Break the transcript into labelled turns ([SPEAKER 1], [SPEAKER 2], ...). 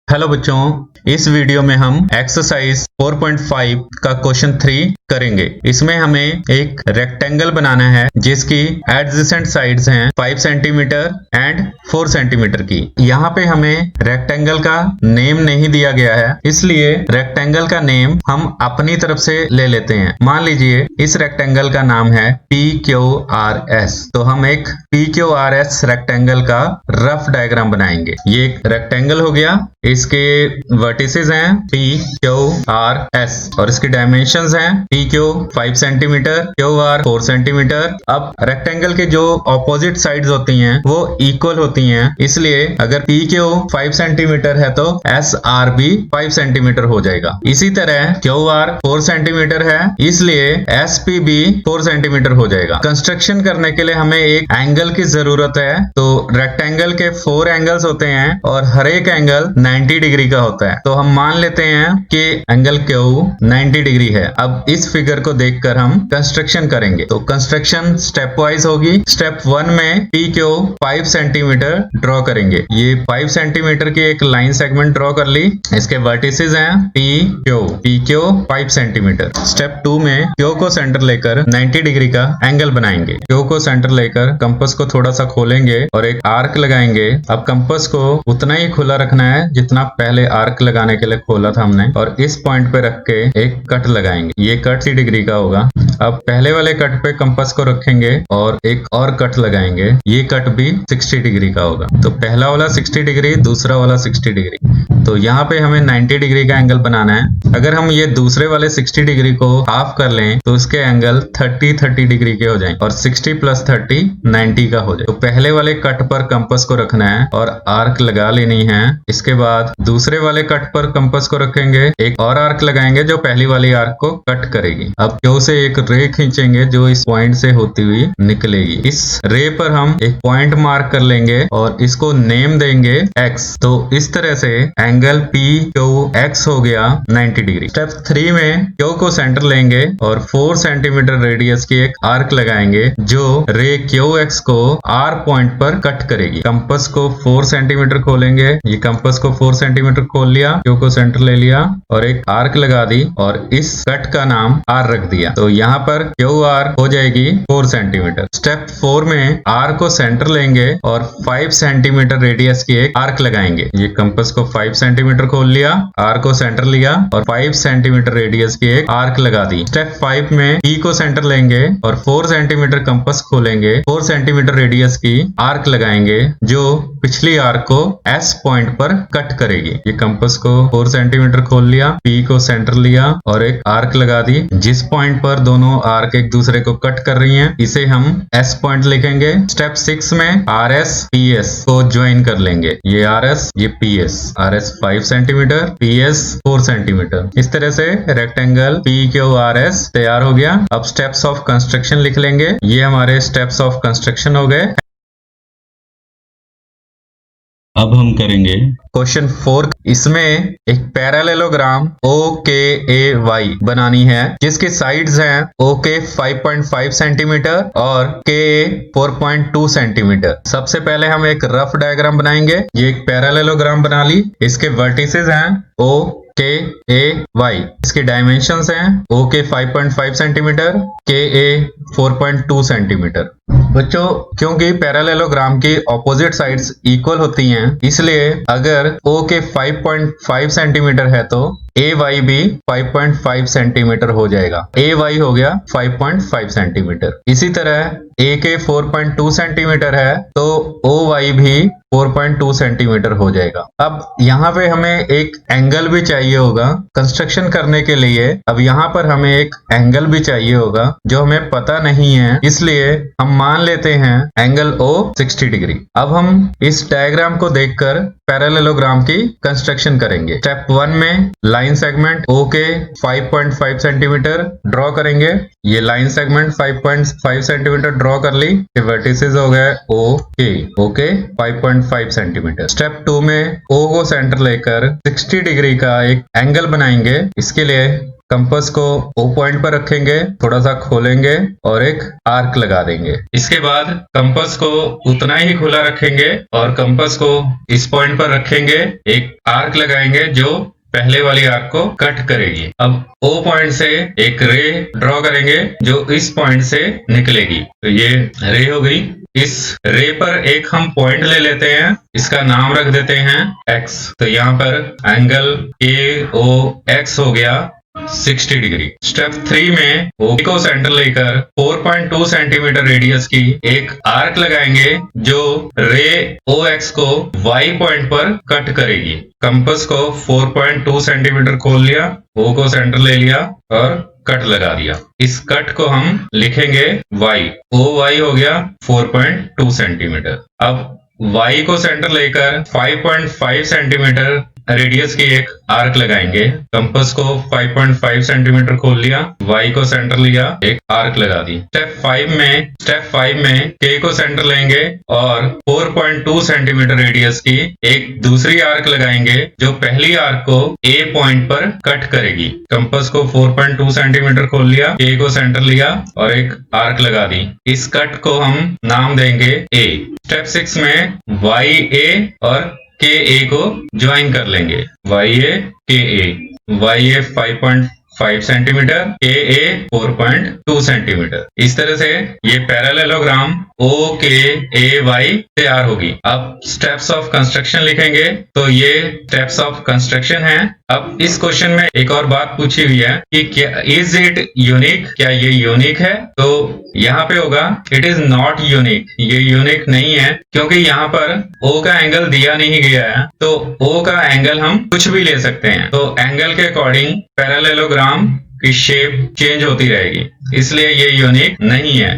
[SPEAKER 1] Hello बच्चों, इस video में हम एक्सरसाइज 4.5 का क्वेश्चन 3 करेंगे। इसमें हमें एक रेक्टेंगल बनाना है जिसकी एडजेसेंट साइड्स हैं 5 सेंटीमीटर एंड 4 सेंटीमीटर की। यहाँ पे हमें रेक्टेंगल का नेम नहीं दिया गया है, इसलिए रेक्टेंगल का नेम हम अपनी तरफ से ले लेते हैं। मान लीजिए इस रेक्टेंगल का नाम है PQRS, तो हम एक PQRS रेक्टेंगल का रफ डायग्राम बनाएंगे। ये एक रेक्टेंगल हो गया, इसके वर्टिसेस हैं PQRS और इसकी डायमेंशंस हैं PQ 5 सेंटीमीटर, QR 4 सेंटीमीटर। अब रेक्टेंगल के जो ऑपोजिट साइड्स होती हैं वो इक्वल होती हैं, इसलिए अगर PQ 5 सेंटीमीटर है तो SR भी 5 सेंटीमीटर हो जाएगा। इसी तरह QR 4 सेंटीमीटर है, इसलिए SP भी 4 सेंटीमीटर हो जाएगा। कंस्ट्रक्शन करने के लिए हमें एक एंगल की जरूरत है, तो रेक्टेंगल के 4 एंगल्स होते हैं और हर एक एंगल 90 डिग्री का होता है। तो हम मान लेते हैं कि एंगल Q 90 डिग्री है। अब इस फिगर को देखकर हम कंस्ट्रक्शन करेंगे। तो कंस्ट्रक्शन स्टेप वाइज होगी। स्टेप 1 में PQ 5 सेंटीमीटर ड्रॉ करेंगे। ये 5 सेंटीमीटर की एक लाइन सेगमेंट ड्रॉ कर ली। इसके वर्टिसेस हैं PQ 5 सेंटीमीटर। स्टेप 2 में Q को सेंटर लेकर 90 डिग्री का एंगल बनाएंगे। Q को सेंटर लेकर कंपास को थोड़ा सा खोलेंगे और एक आर्क लगाएंगे। अब कंपास को उतना ही खुला रखना है जितना पहले आर्क लगाने के लिए खोला था हमने, और इस पॉइंट पे रख के एक कट लगाएंगे। ये कट 60 डिग्री का होगा। अब पहले वाले कट पे कंपास को रखेंगे और एक और कट लगाएंगे। ये कट भी 60 डिग्री का होगा। तो पहला वाला 60 डिग्री, दूसरा वाला 60 डिग्री। तो यहाँ पे हमें 90 डिग्री का एंगल बनाना है। अगर हम ये दूसरे वाले 60 डिग्री को हाफ कर लें तो इसके एंगल 30 डिग्री के हो जाएंगे और 60 + 30 90 का हो जाए। तो पहले वाले कट पर कंपास को रखना है और आर्क लगा लेनी है। इसके बाद दूसरे वाले कट पर कंपास को रखेंगे, एक और आर्क लगाएंगे जो पहली वाली आर्क को कट करेगी। अब Q से एक रे खींचेंगे जो इस पॉइंट से होती हुई निकलेगी। इस रे पर हम एक पॉइंट मार्क कर लेंगे और इसको नेम देंगे X। तो इस तरह से एंगल PQX हो गया 90 डिग्री। स्टेप 3 में Q को सेंटर लेंगे और 4 सेंटीमीटर रेडियस की एक आर्क लगाएंगे जो रे QX को R पॉइंट पर कट करेगी। कंपास को 4 सेंटीमीटर खोलेंगे। ये कंपास को 4 सेंटीमीटर खोल लिया, Q को सेंटर ले लिया और एक आर्क लगा दी और इस कट का नाम R रख दिया। तो यहाँ पर QR हो जाएगी 4 सेंटीमीटर। स्टेप 4 में R को सेंटर लेंगे और 5 सेंटीमीटर रेडियस की एक आर्क लगाएंगे। ये कंपास को 5 सेंटीमीटर खोल लिया, R को सेंटर लिया और 5 सेंटीमीटर रेडियस की एक आर्क लगा दी। स्टेप 5 में P को सेंटर लेंगे और 4 सेंटीमीटर कंपास खोलेंगे, 4 सेंटीमीटर रेडियस की आर्क लगाएंगे जो पिछली आर्क को S पॉइंट पर कट करेगी। ये कंपास को 4 सेंटीमीटर खोल लिया, P को सेंटर लिया और एक आर्क लगा दी। जिस पॉइंट पर दोनों आर्क एक दूसरे को कट कर रही हैं, इसे हम S पॉइंट लिखेंगे। स्टेप 6 में RS PS को ज्वाइन कर लेंगे। ये RS, ये PS। RS 5 centimetre, PS 4 centimetre. इस तरह से रेक्टेंगल PQRS तैयार हो गया। अब स्टेप्स ऑफ कंस्ट्रक्शन लिख लेंगे। ये हमारे स्टेप्स ऑफ कंस्ट्रक्शन हो गए। अब हम करेंगे क्वेश्चन 4। इसमें एक पैरेललोग्राम OKAY बनानी है जिसकी साइड्स हैं OK 5.5 सेंटीमीटर और KA 4.2 सेंटीमीटर। सबसे पहले हम एक रफ डायग्राम बनाएंगे। ये एक पैरेललोग्राम बना ली। इसके वर्टिसेस हैं OKAY। इसके डायमेंशंस हैं OK 5.5 सेंटीमीटर, KA 4.2 सेंटीमीटर। बच्चों, क्योंकि पैरेललोग्राम की ऑपोजिट साइड्स इक्वल होती हैं, इसलिए अगर OK 5.5 सेंटीमीटर है तो AY भी 5.5 सेंटीमीटर हो जाएगा। AY हो गया 5.5 सेंटीमीटर। इसी तरह AK 4.2 सेंटीमीटर है तो OY भी 4.2 सेंटीमीटर हो जाएगा। अब यहाँ पे हमें एक एंगल भी चाहिए होगा कंस्ट्रक्शन करने के लिए। अब यहाँ पर हमें एक एंगल भी चाहिए होगा जो हमें पता नहीं है, इसलिए हम मान लेते हैं एंगल O 60 डिग्री। अब हम इस डायग्राम को देखकर पैरेललोग्राम की कंस्ट्रक्शन करेंगे। स्टेप 1 में line segment OK 5.5 centimetre draw करेंगे। ये लाइन सेगमेंट 5.5 सेंटीमीटर ड्रॉ कर ली। वर्टिसेस हो गए OK 5.5 सेंटीमीटर। स्टेप 2 में O को सेंटर लेकर 60 डिग्री का एक एंगल बनाएंगे। इसके लिए कंपास को O पॉइंट पर रखेंगे, थोड़ा सा खोलेंगे और एक आर्क लगा देंगे। इसके बाद कंपास को उतना ही खुला रखेंगे और कंपास को इस पॉइंट पर रखेंगे, एक आर्क लगाएंगे जो पहले वाली आर्क को कट करेगी। अब O पॉइंट से एक रे ड्रॉ करेंगे जो इस पॉइंट से निकलेगी। तो ये रे हो गई। इस रे पर एक हम पॉइंट ले लेते हैं, इसका नाम रख देते हैं X। तो यहाँ पर एंगल AOX हो गया 60 डिग्री। स्टेप 3 में O को सेंटर लेकर 4.2 सेंटीमीटर रेडियस की एक आर्क लगाएंगे जो रे OX को Y पॉइंट पर कट करेगी। कंपास को 4.2 सेंटीमीटर खोल लिया, O को सेंटर ले लिया और कट लगा दिया। इस कट को हम लिखेंगे Y। OY हो गया 4.2 सेंटीमीटर। अब Y को सेंटर लेकर 5.5 सेंटीमीटर रेडियस की एक आर्क लगाएंगे। कंपास को 5.5 सेंटीमीटर खोल लिया, Y को सेंटर लिया, एक आर्क लगा दी। स्टेप 5 में K को सेंटर लेंगे और 4.2 सेंटीमीटर रेडियस की एक दूसरी आर्क लगाएंगे जो पहली आर्क को A पॉइंट पर कट करेगी। कंपास को 4.2 सेंटीमीटर खोल लिया, K को सेंटर लिया और एक आर्क लगा दी। इस कट को हम नाम देंगे A। स्टेप 6 में YA और KA को ज्वाइन कर लेंगे। YA KA 5.5 centimetre, KA 4.2 centimetre. इस तरह से ये पैरेललोग्राम OKAY तैयार होगी। अब स्टेप्स ऑफ कंस्ट्रक्शन लिखेंगे। तो ये स्टेप्स ऑफ कंस्ट्रक्शन है। अब इस क्वेश्चन में एक और बात पूछी हुई है कि क्या इज इट यूनिक, क्या ये यूनिक है? तो यहाँ पे होगा इट इज नॉट यूनिक, ये यूनिक नहीं है क्योंकि यहाँ पर O का एंगल दिया नहीं गया है। तो O का एंगल हम कुछ भी ले सकते हैं, तो एंगल के अकॉर्डिंग पैरेललोग्राम की शेप चेंज होती रहेगी, इसलिए ये यूनिक नहीं है।